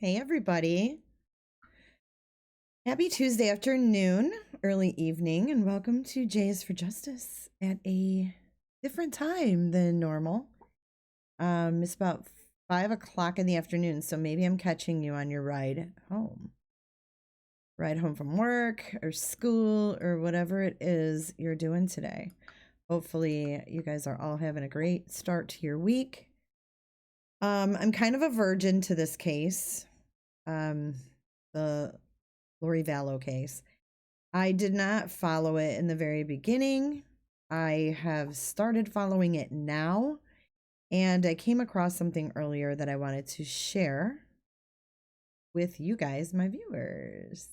Hey, everybody. Happy Tuesday afternoon, early evening, and welcome to J's for Justice at a different time than normal. It's about 5 o'clock in the afternoon, so maybe I'm catching you on your ride home. Ride home from work or school or whatever it is you're doing today. Hopefully, you guys are all having a great start to your week. I'm kind of a virgin to this case. The Lori Vallow case. I did not follow it in the very beginning. I have started following it now, and I came across something earlier that I wanted to share with you guys, my viewers.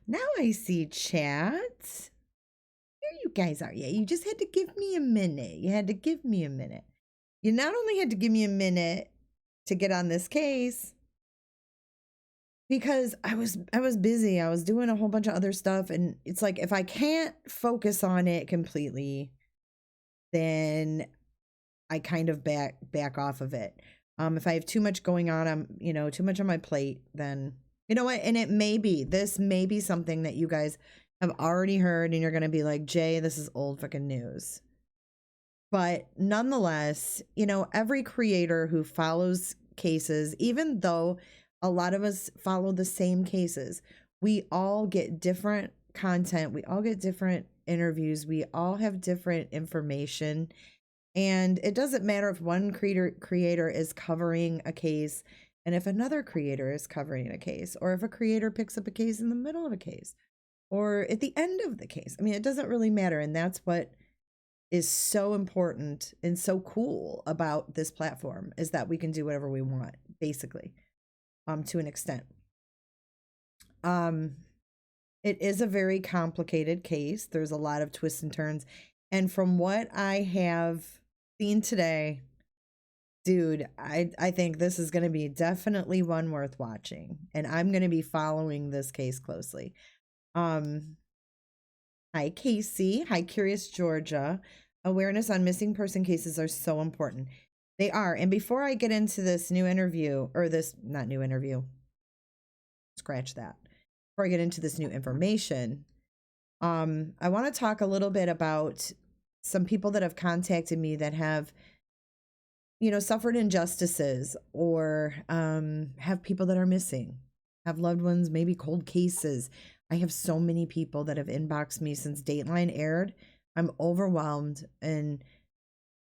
Now I see chat. Here you guys are. Yeah, you just had to give me a minute. You had to give me a minute. You not only had to give me a minute to get on this case, because I was busy. I was doing a whole bunch of other stuff, and it's like if I can't focus on it completely, then I kind of back off of it. If I have too much going on, I'm too much on my plate, then you know what? And this may be something that you guys have already heard, and you're gonna be like, Jay, this is old fucking news. But nonetheless, every creator who follows cases, even though a lot of us follow the same cases, we all get different content. We all get different interviews. We all have different information. And it doesn't matter if one creator is covering a case and if another creator is covering a case, or if a creator picks up a case in the middle of a case or at the end of the case. I mean, it doesn't really matter. And that's what is so important and so cool about this platform, is that we can do whatever we want, basically. To an extent. It is a very complicated case. There's a lot of twists and turns. And from what I have seen today, dude, I think this is going to be definitely one worth watching. And I'm going to be following this case closely. Hi, Casey. Hi, Curious Georgia. Awareness on missing person cases are so important. They are. And before I get into this new interview, or this, not new interview, scratch that. Before I get into this new information, I want to talk a little bit about some people that have contacted me that have, suffered injustices, or have people that are missing, have loved ones, maybe cold cases. I have so many people that have inboxed me since Dateline aired. I'm overwhelmed and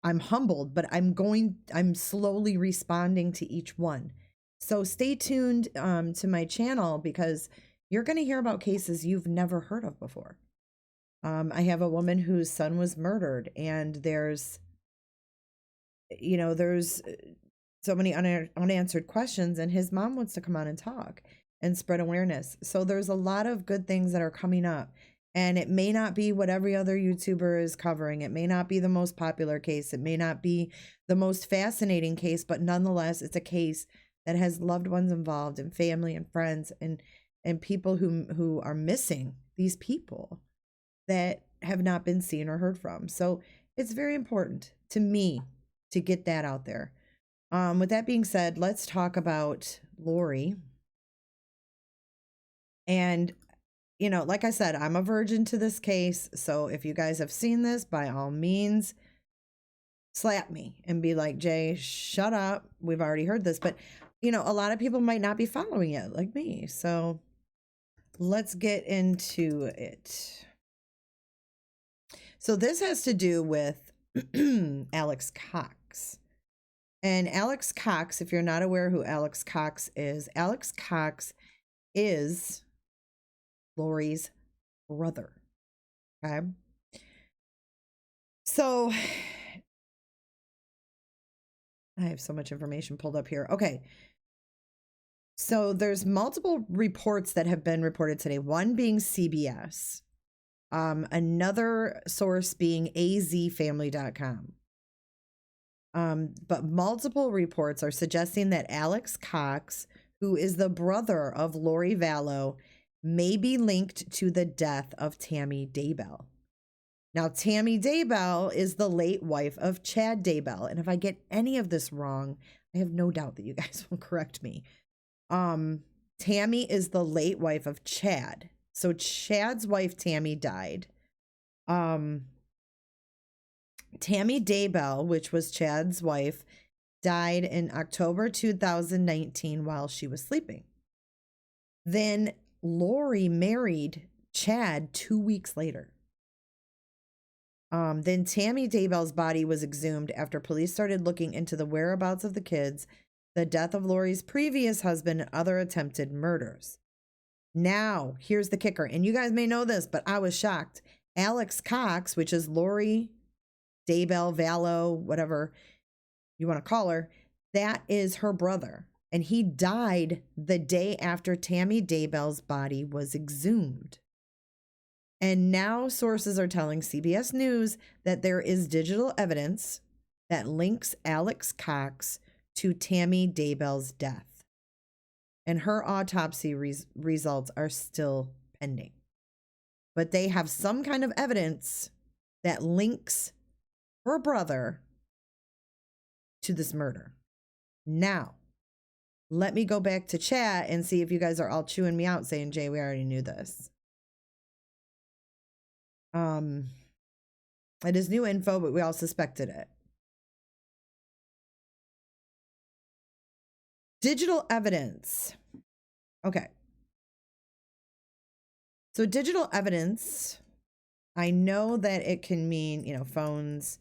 I'm humbled, but I'm slowly responding to each one. So stay tuned to my channel, because you're going to hear about cases you've never heard of before. I have a woman whose son was murdered, and there's so many unanswered questions, and his mom wants to come on and talk and spread awareness. So there's a lot of good things that are coming up. And it may not be what every other YouTuber is covering. It may not be the most popular case. It may not be the most fascinating case, but nonetheless, it's a case that has loved ones involved, and family and friends, and people who are missing, these people that have not been seen or heard from. So it's very important to me to get that out there. With that being said, let's talk about Lori. And like I said, I'm a virgin to this case. So if you guys have seen this, by all means, slap me and be like, Jay, shut up. We've already heard this. But, a lot of people might not be following it like me. So let's get into it. So this has to do with Alex Cox. And Alex Cox, if you're not aware who Alex Cox is Lori's brother. Okay. So I have so much information pulled up here. Okay. So there's multiple reports that have been reported today. One being CBS. Another source being azfamily.com. But multiple reports are suggesting that Alex Cox, who is the brother of Lori Vallow, may be linked to the death of Tammy Daybell. Now, Tammy Daybell is the late wife of Chad Daybell. And if I get any of this wrong, I have no doubt that you guys will correct me. Tammy is the late wife of Chad. So Chad's wife Tammy died. Tammy Daybell, which was Chad's wife, died in October 2019 while she was sleeping. Then Lori married Chad 2 weeks later. Then Tammy Daybell's body was exhumed after police started looking into the whereabouts of the kids, the death of Lori's previous husband, and other attempted murders. Now, here's the kicker, and you guys may know this, but I was shocked. Alex Cox, which is Lori Daybell, Vallow, whatever you want to call her, that is her brother. And he died the day after Tammy Daybell's body was exhumed. And now sources are telling CBS News that there is digital evidence that links Alex Cox to Tammy Daybell's death. And her autopsy results are still pending. But they have some kind of evidence that links her brother to this murder. Now, let me go back to chat and see if you guys are all chewing me out saying, Jay, we already knew this. It is new info, but we all suspected it. Digital evidence. Okay. So digital evidence, I know that it can mean, phones,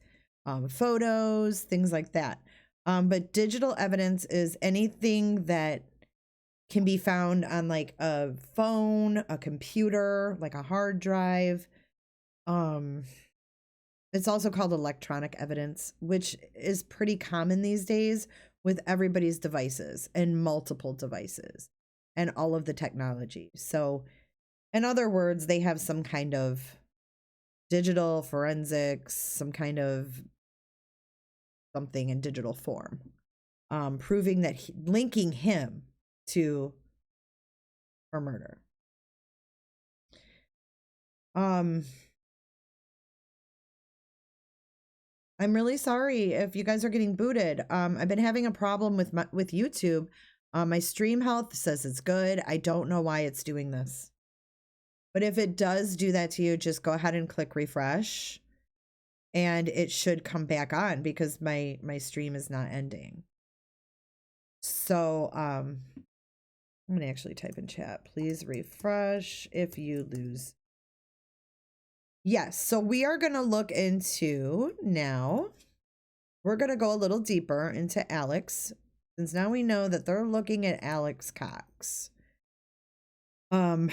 photos, things like that. But digital evidence is anything that can be found on like a phone, a computer, like a hard drive. It's also called electronic evidence, which is pretty common these days with everybody's devices and multiple devices and all of the technology. So in other words, they have some kind of digital forensics, some kind of something in digital form, proving that linking him to her murder. I'm really sorry if you guys are getting booted. I've been having a problem with YouTube. My stream health says it's good. I don't know why it's doing this. But if it does do that to you, just go ahead and click refresh. And it should come back on because my stream is not ending. So I'm going to actually type in chat. Please refresh if you lose. Yes, so we are going to look into now. We're going to go a little deeper into Alex, since now we know that they're looking at Alex Cox. And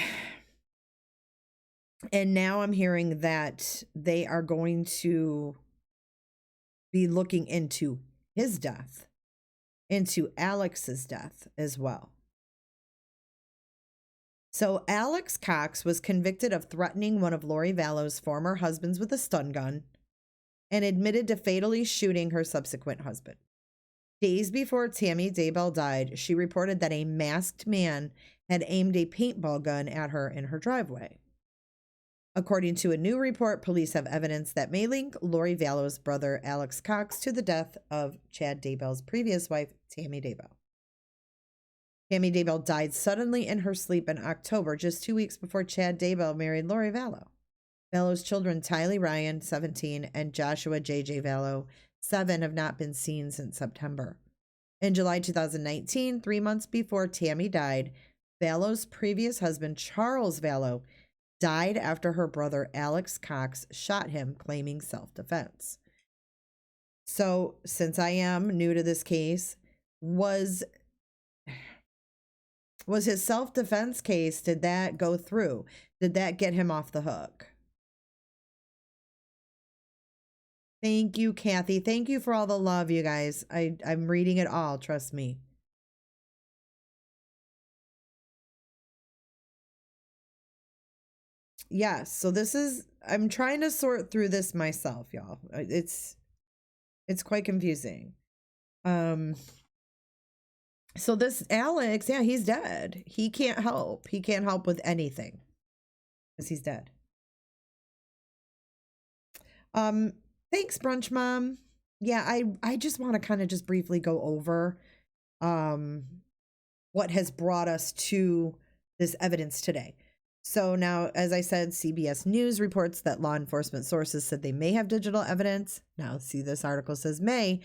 now I'm hearing that they are going to be looking into his death, into Alex's death as well. So Alex Cox was convicted of threatening one of Lori Vallow's former husbands with a stun gun and admitted to fatally shooting her subsequent husband. Days before Tammy Daybell died, she reported that a masked man had aimed a paintball gun at her in her driveway. According to a new report, police have evidence that may link Lori Vallow's brother Alex Cox to the death of Chad Daybell's previous wife, Tammy Daybell. Tammy Daybell died suddenly in her sleep in October, just 2 weeks before Chad Daybell married Lori Vallow. Vallow's children, Tylee Ryan, 17, and Joshua J.J. Vallow, 7, have not been seen since September. In July 2019, 3 months before Tammy died, Vallow's previous husband, Charles Vallow, died after her brother Alex Cox shot him, claiming self-defense. So, since I am new to this case, was his self-defense case, did that go through? Did that get him off the hook? Thank you, Kathy. Thank you for all the love, you guys. I'm reading it all, trust me. Yes, so this is, I'm trying to sort through this myself, y'all. It's quite confusing. So this Alex, yeah, he's dead. He can't help. He can't help with anything because he's dead. Thanks, Brunch Mom. Yeah, I just want to kind of just briefly go over what has brought us to this evidence today. So now, as I said, CBS News reports that law enforcement sources said they may have digital evidence. Now, see, this article says may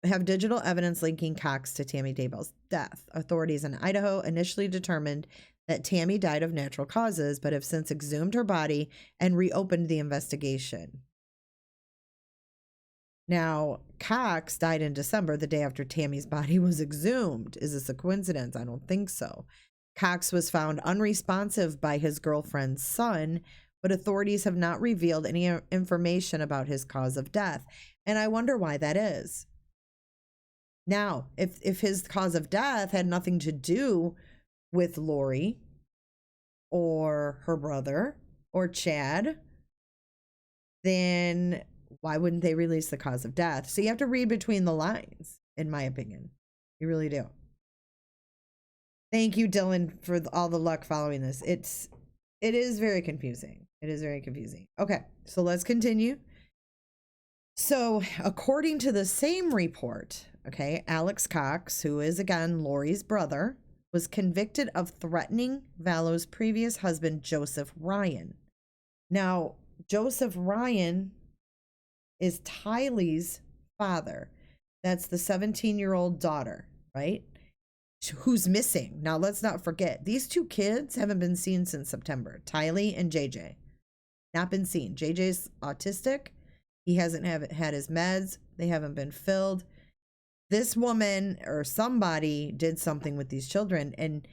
have digital evidence linking Cox to Tammy Daybell's death. Authorities in Idaho initially determined that Tammy died of natural causes, but have since exhumed her body and reopened the investigation. Now, Cox died in December, the day after Tammy's body was exhumed. Is this a coincidence? I don't think so. Cox was found unresponsive by his girlfriend's son, but authorities have not revealed any information about his cause of death. And I wonder why that is. Now, if his cause of death had nothing to do with Lori or her brother or Chad, then why wouldn't they release the cause of death? So you have to read between the lines, in my opinion. You really do. Thank you, Dylan, for all the luck following this. It is very confusing. It is very confusing. Okay, so let's continue. So according to the same report, okay, Alex Cox, who is again Lori's brother, was convicted of threatening Vallow's previous husband, Joseph Ryan. Now, Joseph Ryan is Tylee's father. That's the 17-year-old daughter, right? Who's missing. Now, let's not forget, these two kids haven't been seen since September. Tylee and JJ. Not been seen. JJ's autistic. He hasn't had his meds. They haven't been filled. This woman or somebody did something with these children, and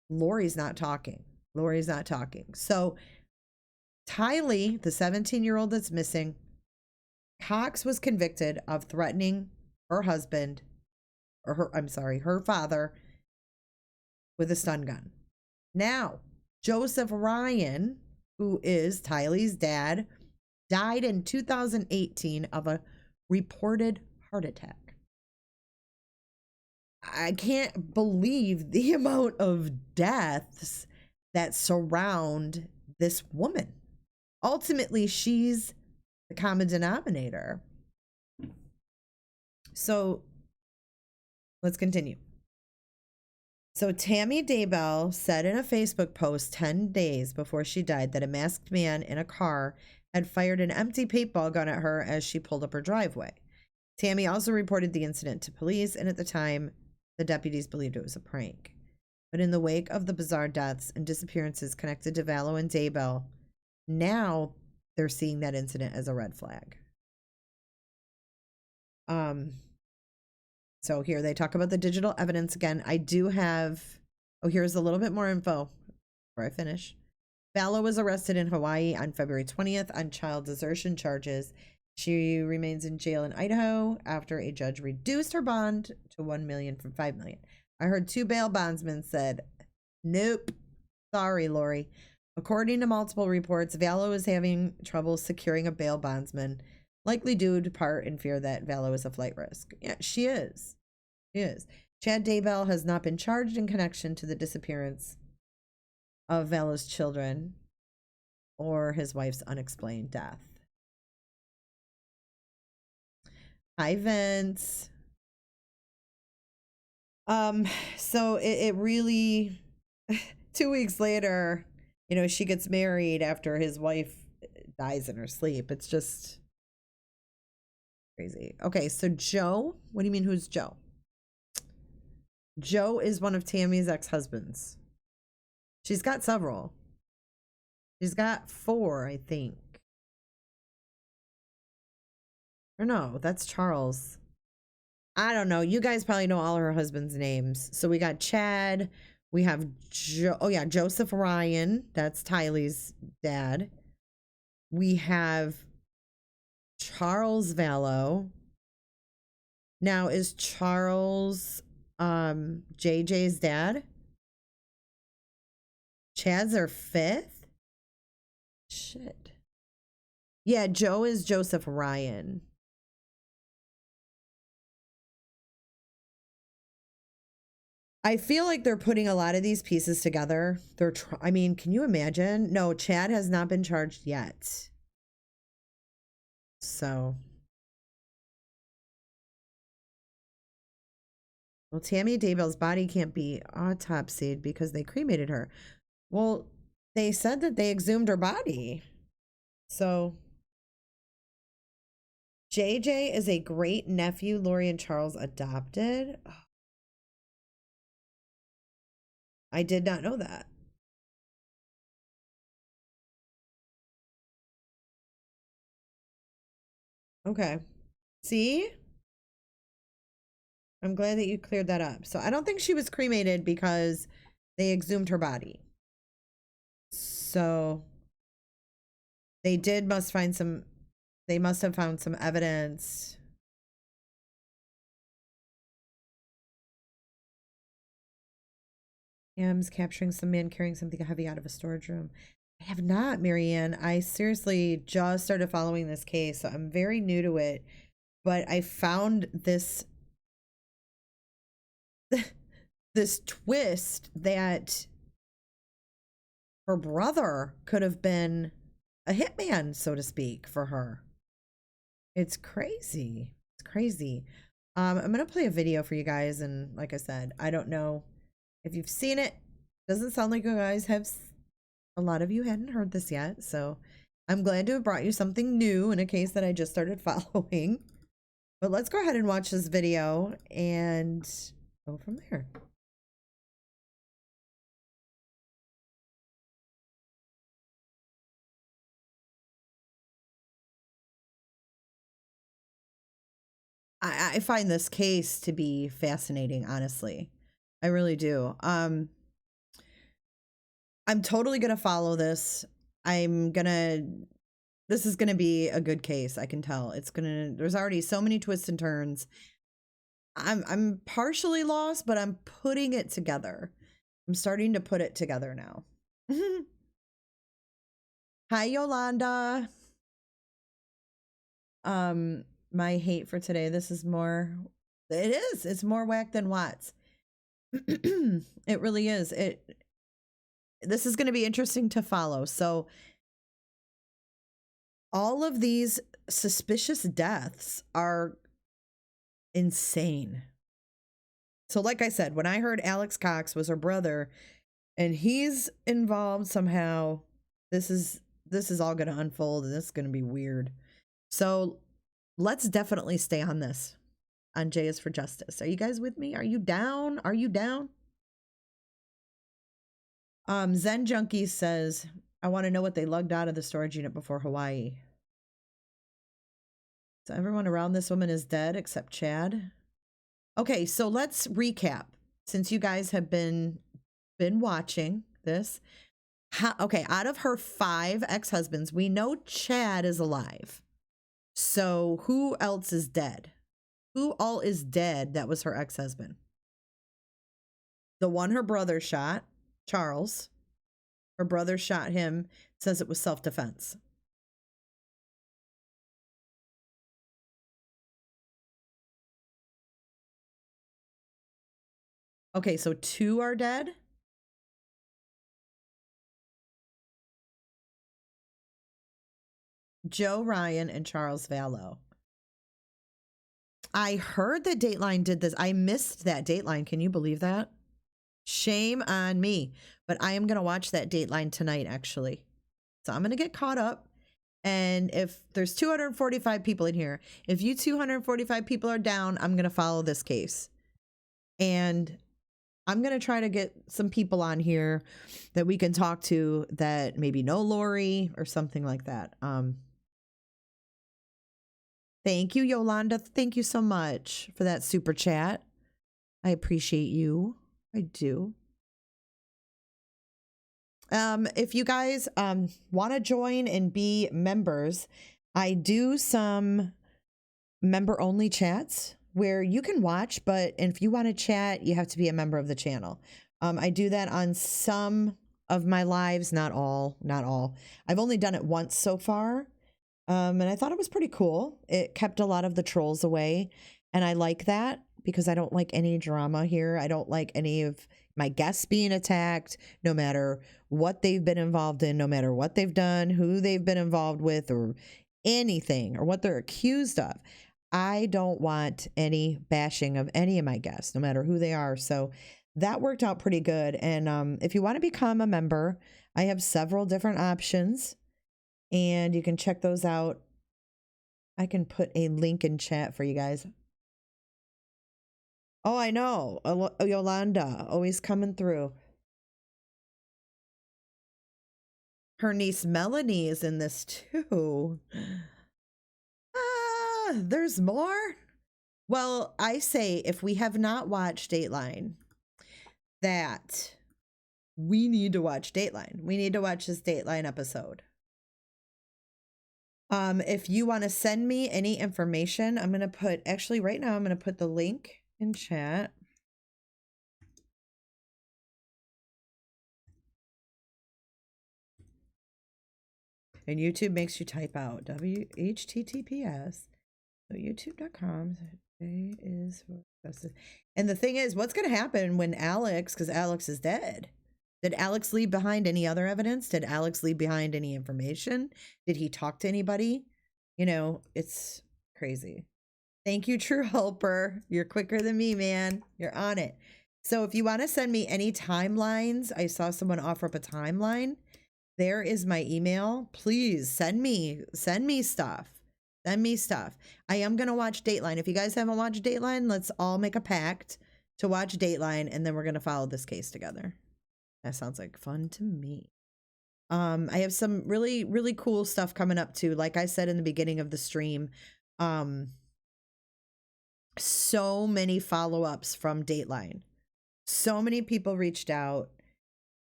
Lori's not talking. Lori's not talking. So Tylee, the 17-year-old that's missing, Cox was convicted of threatening her husband, or her father, with a stun gun. Now, Joseph Ryan, who is Tylee's dad, died in 2018 of a reported heart attack. I can't believe the amount of deaths that surround this woman. Ultimately, she's the common denominator. So let's continue. So Tammy Daybell said in a Facebook post 10 days before she died that a masked man in a car had fired an empty paintball gun at her as she pulled up her driveway. Tammy also reported the incident to police, and at the time, the deputies believed it was a prank. But in the wake of the bizarre deaths and disappearances connected to Vallow and Daybell, now they're seeing that incident as a red flag. So here they talk about the digital evidence again. I do have, here's a little bit more info before I finish. Vallow was arrested in Hawaii on February 20th on child desertion charges. She remains in jail in Idaho after a judge reduced her bond to $1 million from $5 million. I heard 2 bail bondsmen said, nope, sorry, Lori. According to multiple reports, Vallow is having trouble securing a bail bondsman, likely due to part in fear that Vallow is a flight risk. Yeah, she is. She is. Chad Daybell has not been charged in connection to the disappearance of Vallow's children or his wife's unexplained death. Hi, Vince. So it really, 2 weeks later, you know, she gets married after his wife dies in her sleep. It's just crazy. Okay, so Joe, what do you mean, who's Joe? Joe is one of Tammy's ex-husbands. She's got several. She's got 4, I think. Or no, that's Charles. I don't know. You guys probably know all her husband's names. So we got Chad. We have Joseph Ryan. That's Tylee's dad. We have Charles Vallow. Now, is Charles JJ's dad? Chad's our 5th? Shit. Yeah, Joe is Joseph Ryan. I feel like they're putting a lot of these pieces together. I mean, can you imagine? No, Chad has not been charged yet. So Well, Tammy Daybell's body can't be autopsied because they cremated her. Well, they said that they exhumed her body. So JJ is a great nephew Lori and Charles adopted. Oh, I did not know that. Okay. See? I'm glad that you cleared that up. So I don't think she was cremated because they exhumed her body. So they must have found some evidence. Am's capturing some man carrying something heavy out of a storage room. I have not, Marianne. I seriously just started following this case, so I'm very new to it. But I found this this twist that her brother could have been a hitman, so to speak, for her. It's crazy. It's crazy. I'm gonna play a video for you guys, and like I said, I don't know if you've seen it. Doesn't sound like you guys have. A lot of you hadn't heard this yet, so I'm glad to have brought you something new in a case that I just started following. But let's go ahead and watch this video and go from there. I find this case to be fascinating, honestly. I really do. I'm totally gonna follow this. This is gonna be a good case, I can tell. There's already so many twists and turns. I'm partially lost, but I'm putting it together. I'm starting to put it together now. Hi, Yolanda. My hate for today. This is more. It's more whack than Watts. It really is. This is going to be interesting to follow. So all of these suspicious deaths are insane. So like I said, when I heard Alex Cox was her brother and he's involved somehow, this is all going to unfold and this is going to be weird. So let's definitely stay on this, on J is for Justice. Are you guys with me? Are you down? Are you down? Zen Junkie says, I want to know what they lugged out of the storage unit before Hawaii. So everyone around this woman is dead except Chad. Okay, so let's recap. Since you guys have been watching this. Okay, out of her 5 ex-husbands, we know Chad is alive. So who else is dead? Who all is dead that was her ex-husband? The one her brother shot, Charles. Her brother shot him, says it was self-defense. Okay, so 2 are dead? Joe Ryan and Charles Vallow. I heard that Dateline did this. I missed that Dateline. Can you believe that? Shame on me. But I am going to watch that Dateline tonight, actually. So I'm going to get caught up. And if there's 245 people in here, if you 245 people are down, I'm going to follow this case. And I'm going to try to get some people on here that we can talk to that maybe know Lori or something like that. Thank you, Yolanda. Thank you so much for that super chat. I appreciate you. I do. If you guys want to join and be members, I do some member only chats where you can watch, but if you want to chat, you have to be a member of the channel. I do that on some of my lives, not all. I've only done it once so far. And I thought it was pretty cool. It kept a lot of the trolls away. And I like that because I don't like any drama here. I don't like any of my guests being attacked, no matter what they've been involved in, no matter what they've done, who they've been involved with, or anything, or what they're accused of. I don't want any bashing of any of my guests, no matter who they are. So that worked out pretty good. And if you want to become a member, I have several different options and you can check those out. I can put a link in chat for you guys. Oh, I know. Yolanda, always coming through. Her niece Melanie is in this too. Ah, there's more? Well, I say if we have not watched Dateline, that we need to watch Dateline. We need to watch this Dateline episode. If you want to send me any information, I'm going to put, actually right now, I'm going to put the link in chat. And YouTube makes you type out HTTPS. So youtube.com is, and the thing is, what's going to happen when Alex, because Alex is dead. Did Alex leave behind any other evidence? Did Alex leave behind any information? Did he talk to anybody? You know, it's crazy. Thank you, True Helper. You're quicker than me, man. You're on it. So if you want to send me any timelines, I saw someone offer up a timeline. There is my email. Please send me stuff. Send me stuff. I am going to watch Dateline. If you guys haven't watched Dateline, let's all make a pact to watch Dateline, and then we're going to follow this case together. That sounds like fun to me. I have some really, really cool stuff coming up too. Like I said in the beginning of the stream, so many follow-ups from Dateline. So many people reached out.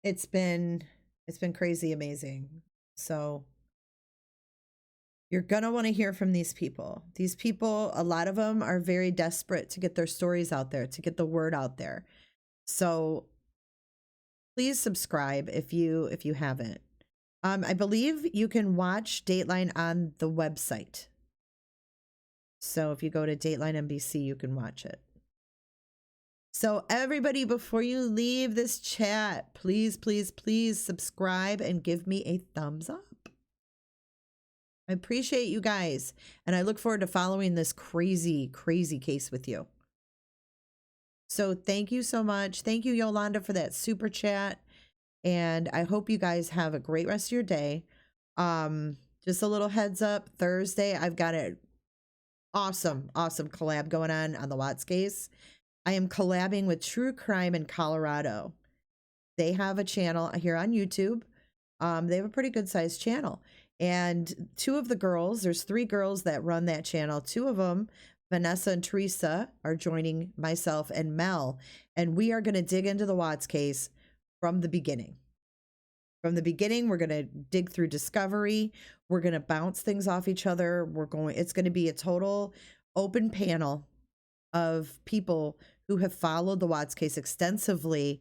It's been crazy amazing. So you're gonna want to hear from these people. These people, a lot of them are very desperate to get their stories out there, to get the word out there. So please subscribe if you haven't. I believe you can watch Dateline on the website. So if you go to Dateline NBC, you can watch it. So everybody, before you leave this chat, please, please, please subscribe and give me a thumbs up. I appreciate you guys. And I look forward to following this crazy, crazy case with you. So thank you so much. Thank you, Yolanda, for that super chat. And I hope you guys have a great rest of your day. Just a little heads up, Thursday, I've got an awesome collab going on the Watts case. I am collabing with True Crime in Colorado. They have a channel here on YouTube. They have a pretty good sized channel. And two of the girls, there's 3 girls that run that channel. 2 of them, Vanessa and Teresa, are joining myself and Mel. And we are going to dig into the Watts case from the beginning. From the beginning, we're going to dig through discovery. We're going to bounce things off each other. It's going to be a total open panel of people who have followed the Watts case extensively.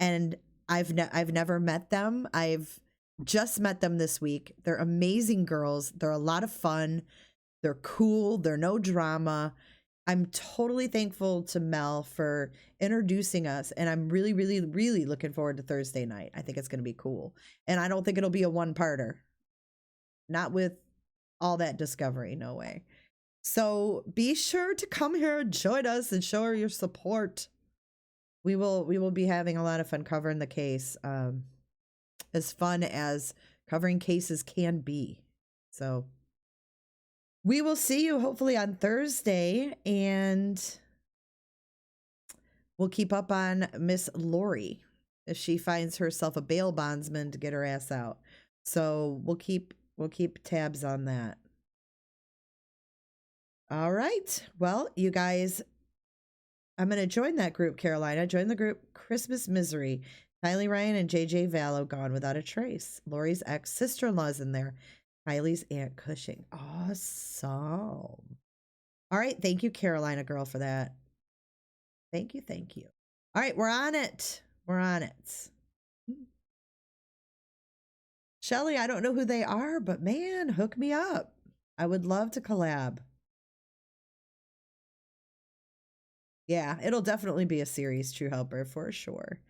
And I've never met them. I've just met them this week. They're amazing girls. They're a lot of fun. They're cool. They're no drama. I'm totally thankful to Mel for introducing us, and I'm really, really, really looking forward to Thursday night. I think it's going to be cool, and I don't think it'll be a one-parter. Not with all that discovery, no way. So be sure to come here and join us and show her your support. We will be having a lot of fun covering the case, as fun as covering cases can be. So we will see you hopefully on Thursday, and we'll keep up on Miss Lori if she finds herself a bail bondsman to get her ass out. So we'll keep tabs on that. All right. Well, you guys, I'm going to join that group, Carolina. Join the group Christmas Misery. Tylee, Ryan, and JJ Vallow gone without a trace. Lori's ex-sister-in-law's in there. Kylie's Aunt Cushing. Awesome. All right. Thank you, Carolina girl, for that. Thank you. Thank you. All right. We're on it. We're on it. Shelly, I don't know who they are, but man, hook me up. I would love to collab. Yeah, it'll definitely be a series, True Helper, for sure.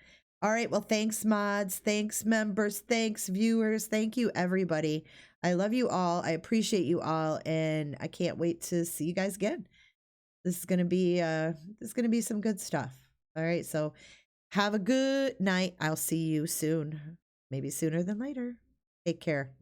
All right. Well, thanks, mods. Thanks, members. Thanks, viewers. Thank you, everybody. I love you all. I appreciate you all, and I can't wait to see you guys again. This is gonna be some good stuff. All right, so have a good night. I'll see you soon, maybe sooner than later. Take care.